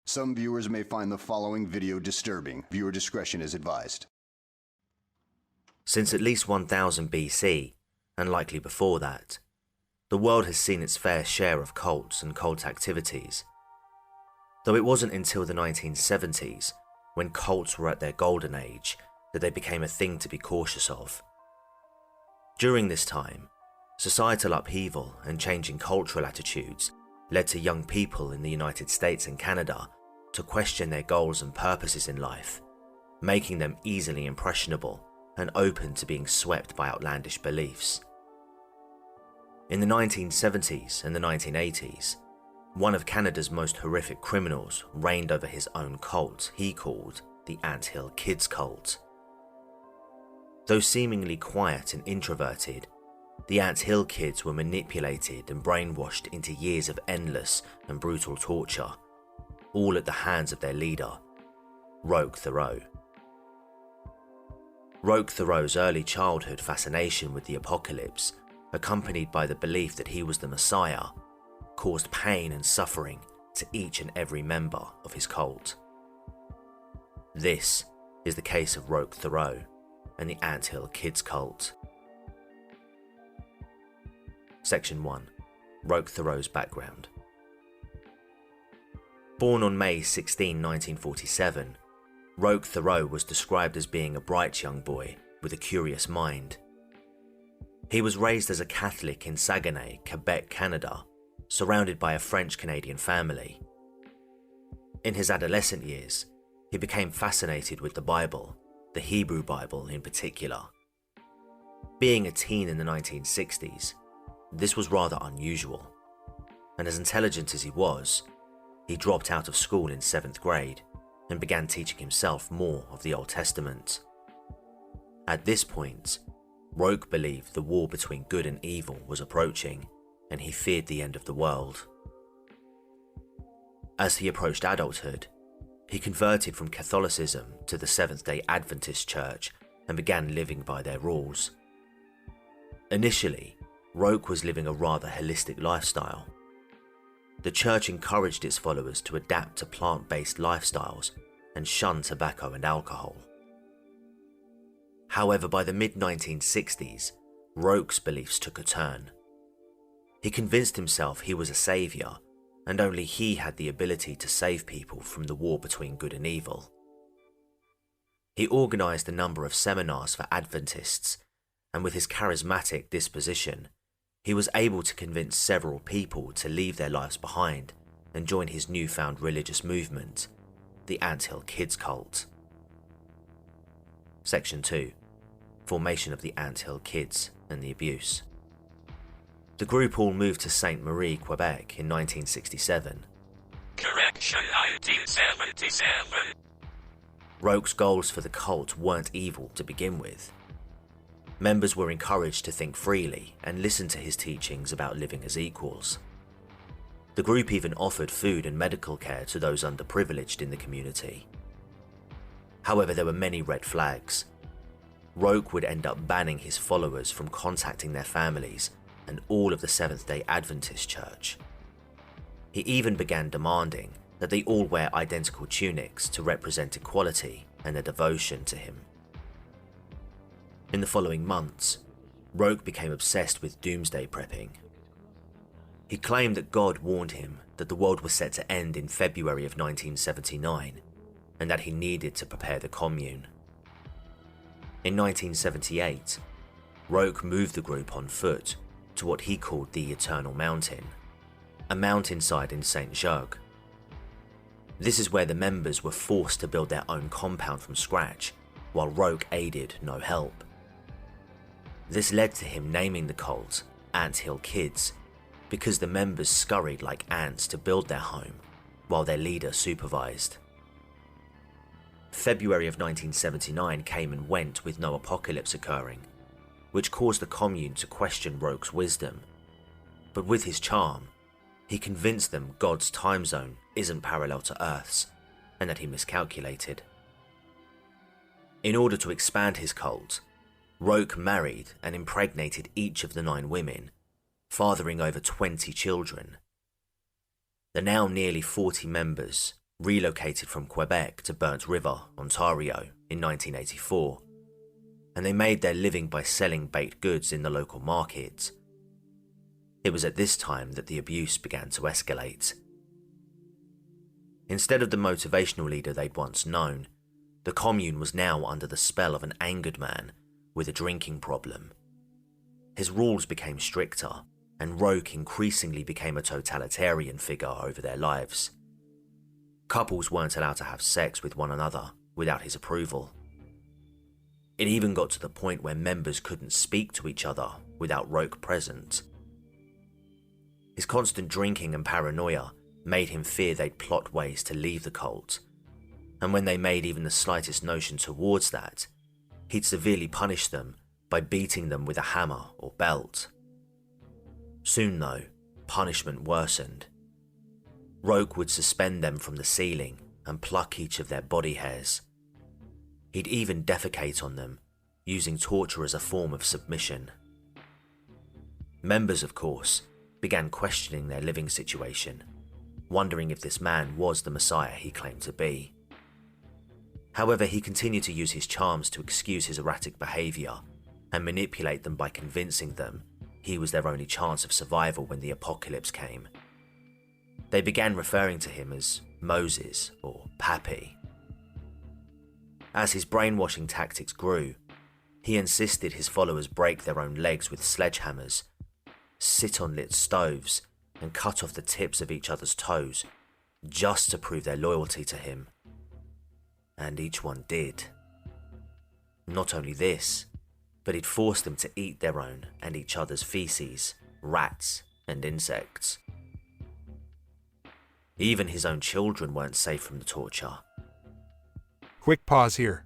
Some viewers may find the following video disturbing. Viewer discretion is advised. Since at least 1000 BC, and likely before that, the world has seen its fair share of cults and cult activities. Though it wasn't until the 1970s, when cults were at their golden age, that they became a thing to be cautious of. During this time, societal upheaval and changing cultural attitudes led to young people in the United States and Canada to question their goals and purposes in life, making them easily impressionable and open to being swept by outlandish beliefs. In the 1970s and the 1980s, one of Canada's most horrific criminals reigned over his own cult he called the Anthill Kids cult. Though seemingly quiet and introverted, the Anthill Kids were manipulated and brainwashed into years of endless and brutal torture, all at the hands of their leader, Roch Thériault. Roch Thériault's early childhood fascination with the apocalypse, accompanied by the belief that he was the Messiah, caused pain and suffering to each and every member of his cult. This is the case of Roch Thériault and the Anthill Kids cult. Section 1. Roch Thériault's background. Born on May 16, 1947, Roch Thériault was described as being a bright young boy with a curious mind. He was raised as a Catholic in Saguenay, Quebec, Canada, surrounded by a French-Canadian family. In his adolescent years, he became fascinated with the Bible, the Hebrew Bible in particular. Being a teen in the 1960s, this was rather unusual, and as intelligent as he was, he dropped out of school in 7th grade and began teaching himself more of the Old Testament. At this point, Roch believed the war between good and evil was approaching, and he feared the end of the world. As he approached adulthood, he converted from Catholicism to the Seventh-day Adventist Church and began living by their rules. Initially, Roch was living a rather holistic lifestyle. The church encouraged its followers to adapt to plant-based lifestyles and shun tobacco and alcohol. However, by the mid-1960s, Roch's beliefs took a turn. He convinced himself he was a savior, and only he had the ability to save people from the war between good and evil. He organized a number of seminars for Adventists, and with his charismatic disposition, he was able to convince several people to leave their lives behind and join his newfound religious movement, the Anthill Kids cult. Section 2. Formation of the Anthill Kids and the abuse. The group all moved to Ste. Marie, Quebec in 1967. Correction 1977. Roch's goals for the cult weren't evil to begin with. Members were encouraged to think freely and listen to his teachings about living as equals. The group even offered food and medical care to those underprivileged in the community. However, there were many red flags. Roch would end up banning his followers from contacting their families and all of the Seventh-day Adventist Church. He even began demanding that they all wear identical tunics to represent equality and their devotion to him. In the following months, Roch became obsessed with doomsday prepping. He claimed that God warned him that the world was set to end in February of 1979, and that he needed to prepare the commune. In 1978, Roch moved the group on foot to what he called the Eternal Mountain, a mountainside in St. Jacques. This is where the members were forced to build their own compound from scratch, while Roch aided no help. This led to him naming the cult Anthill Kids, because the members scurried like ants to build their home, while their leader supervised. February of 1979 came and went with no apocalypse occurring, which caused the commune to question Roch's wisdom. But with his charm, he convinced them God's time zone isn't parallel to Earth's, and that he miscalculated. In order to expand his cult, Roch married and impregnated each of the 9 women, fathering over 20 children. The now nearly 40 members relocated from Quebec to Burnt River, Ontario in 1984, and they made their living by selling baked goods in the local market. It was at this time that the abuse began to escalate. Instead of the motivational leader they'd once known, the commune was now under the spell of an angered man with a drinking problem. His rules became stricter, and Roch increasingly became a totalitarian figure over their lives. Couples weren't allowed to have sex with one another without his approval. It even got to the point where members couldn't speak to each other without Roch present. His constant drinking and paranoia made him fear they'd plot ways to leave the cult, and when they made even the slightest notion towards that, he'd severely punish them by beating them with a hammer or belt. Soon though, punishment worsened. Roch would suspend them from the ceiling and pluck each of their body hairs. He'd even defecate on them, using torture as a form of submission. Members, of course, began questioning their living situation, wondering if this man was the Messiah he claimed to be. However, he continued to use his charms to excuse his erratic behaviour and manipulate them by convincing them he was their only chance of survival when the apocalypse came. They began referring to him as Moses or Pappy. As his brainwashing tactics grew, he insisted his followers break their own legs with sledgehammers, sit on lit stoves, and cut off the tips of each other's toes, just to prove their loyalty to him. And each one did. Not only this, but he'd forced them to eat their own and each other's feces, rats, and insects. Even his own children weren't safe from the torture. Quick pause here.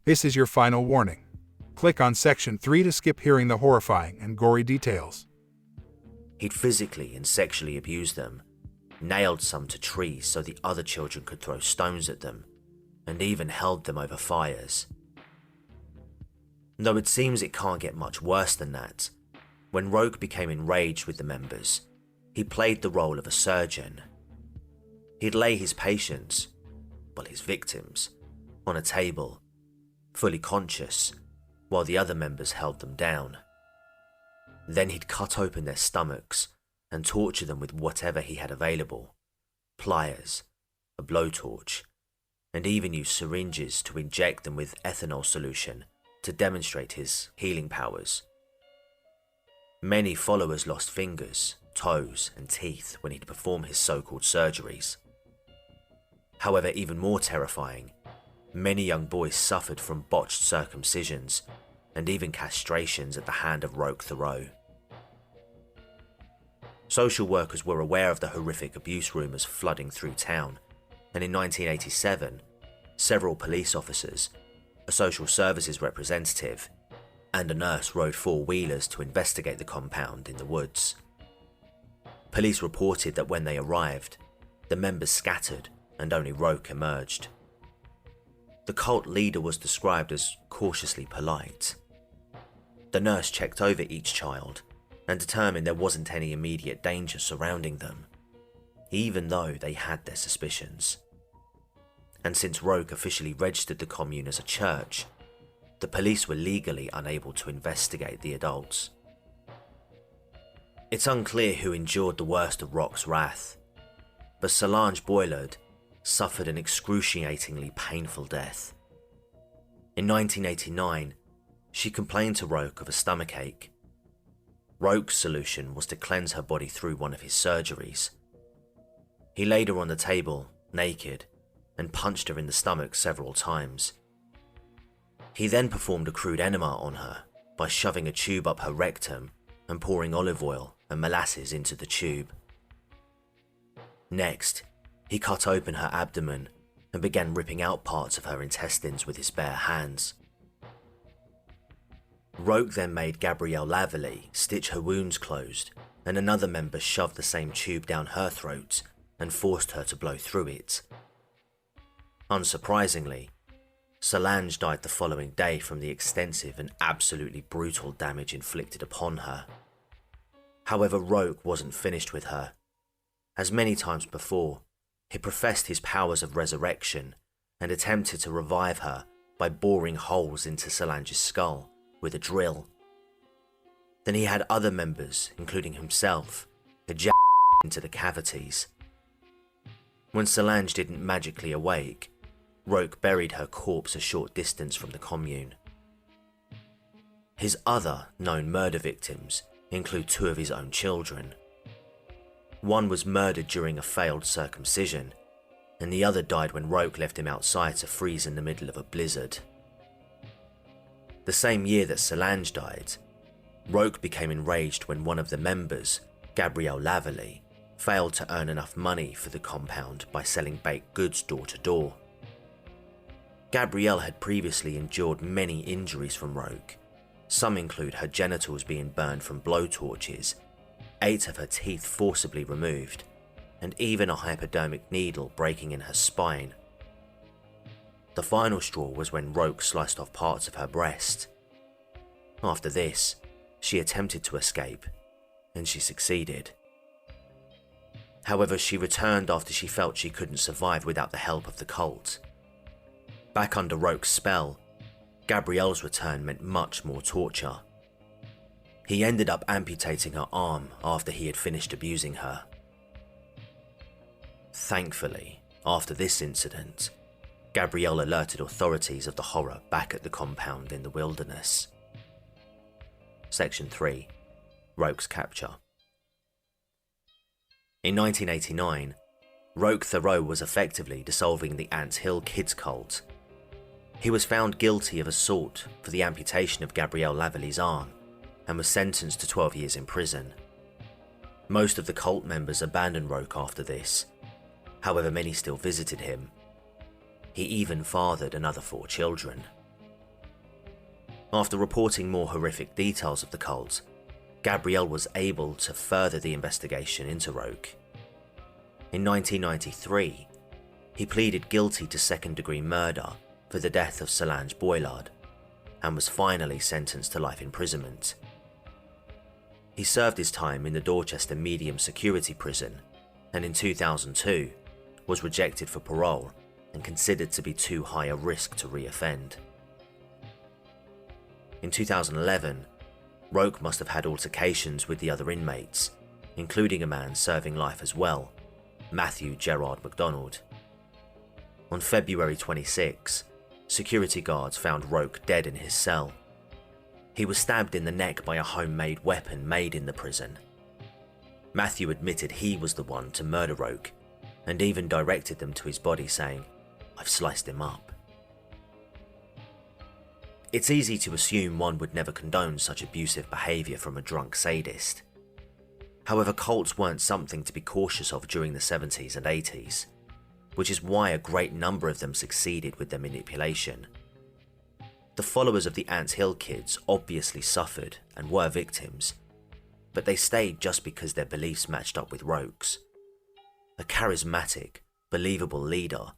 This is your final warning. Click on section 3 to skip hearing the horrifying and gory details. He'd physically and sexually abused them, nailed some to trees so the other children could throw stones at them, and even held them over fires. Though it seems it can't get much worse than that, when Roch became enraged with the members, he played the role of a surgeon. He'd lay his patients, well, his victims, on a table, fully conscious, while the other members held them down. Then he'd cut open their stomachs and torture them with whatever he had available: pliers, a blowtorch, and even use syringes to inject them with ethanol solution to demonstrate his healing powers. Many followers lost fingers, toes, and teeth when he'd perform his so-called surgeries. However, even more terrifying, many young boys suffered from botched circumcisions and even castrations at the hand of Roch Thériault. Social workers were aware of the horrific abuse rumours flooding through town, and in 1987, several police officers, a social services representative, and a nurse rode four-wheelers to investigate the compound in the woods. Police reported that when they arrived, the members scattered and only Roch emerged. The cult leader was described as cautiously polite. The nurse checked over each child and determined there wasn't any immediate danger surrounding them, even though they had their suspicions. And since Roch officially registered the commune as a church, the police were legally unable to investigate the adults. It's unclear who endured the worst of Roch's wrath, but Solange Boilard suffered an excruciatingly painful death. In 1989, she complained to Roch of a stomachache. Roch's solution was to cleanse her body through one of his surgeries. He laid her on the table, naked, and punched her in the stomach several times. He then performed a crude enema on her by shoving a tube up her rectum and pouring olive oil and molasses into the tube. Next, he cut open her abdomen and began ripping out parts of her intestines with his bare hands. Roch then made Gabrielle Lavallee stitch her wounds closed, and another member shoved the same tube down her throat and forced her to blow through it. Unsurprisingly, Solange died the following day from the extensive and absolutely brutal damage inflicted upon her. However, Roch wasn't finished with her. As many times before, He professed his powers of resurrection and attempted to revive her by boring holes into Solange's skull with a drill. Then he had other members, including himself, eject into the cavities. When Solange didn't magically awake, Roch buried her corpse a short distance from the commune. His other known murder victims include 2 of his own children. One was murdered during a failed circumcision, and the other died when Roch left him outside to freeze in the middle of a blizzard. The same year that Solange died, Roch became enraged when one of the members, Gabrielle Laverly, failed to earn enough money for the compound by selling baked goods door to door. Gabrielle had previously endured many injuries from Roch. Some include her genitals being burned from blowtorches, 8 of her teeth forcibly removed, and even a hypodermic needle breaking in her spine. The final straw was when Roch sliced off parts of her breast. After this, she attempted to escape, and she succeeded. However, she returned after she felt she couldn't survive without the help of the cult. Back under Roch's spell, Gabrielle's return meant much more torture. He ended up amputating her arm after he had finished abusing her. Thankfully, after this incident, Gabrielle alerted authorities of the horror back at the compound in the wilderness. Section 3. Roch's capture. In 1989, Roch Thériault was effectively dissolving the Ants Hill Kids cult. He was found guilty of assault for the amputation of Gabrielle Laverly's arm and was sentenced to 12 years in prison. Most of the cult members abandoned Roch after this, however many still visited him. He even fathered another 4 children. After reporting more horrific details of the cult, Gabrielle was able to further the investigation into Roch. In 1993, he pleaded guilty to second-degree murder for the death of Solange Boilard and was finally sentenced to life imprisonment. He served his time in the Dorchester medium security prison and in 2002 was rejected for parole and considered to be too high a risk to re-offend. In 2011, Roch must have had altercations with the other inmates, including a man serving life as well, Matthew Gerard MacDonald. On February 26, security guards found Roch dead in his cell. He was stabbed in the neck by a homemade weapon made in the prison. Matthew admitted he was the one to murder Roch and even directed them to his body, saying, "I've sliced him up." It's easy to assume one would never condone such abusive behaviour from a drunk sadist. However, cults weren't something to be cautious of during the 70s and 80s, which is why a great number of them succeeded with their manipulation. The followers of the Ants Hill Kids obviously suffered and were victims, but they stayed just because their beliefs matched up with Roch's. A charismatic, believable leader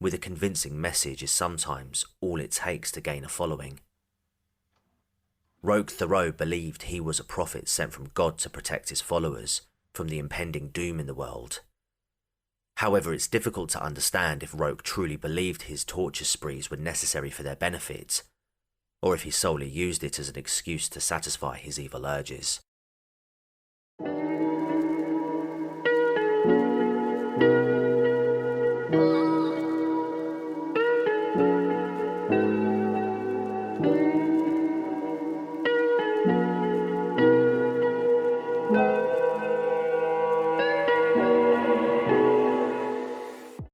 with a convincing message is sometimes all it takes to gain a following. Roch Thériault believed he was a prophet sent from God to protect his followers from the impending doom in the world. However, it's difficult to understand if Roch truly believed his torture sprees were necessary for their benefit, or if he solely used it as an excuse to satisfy his evil urges.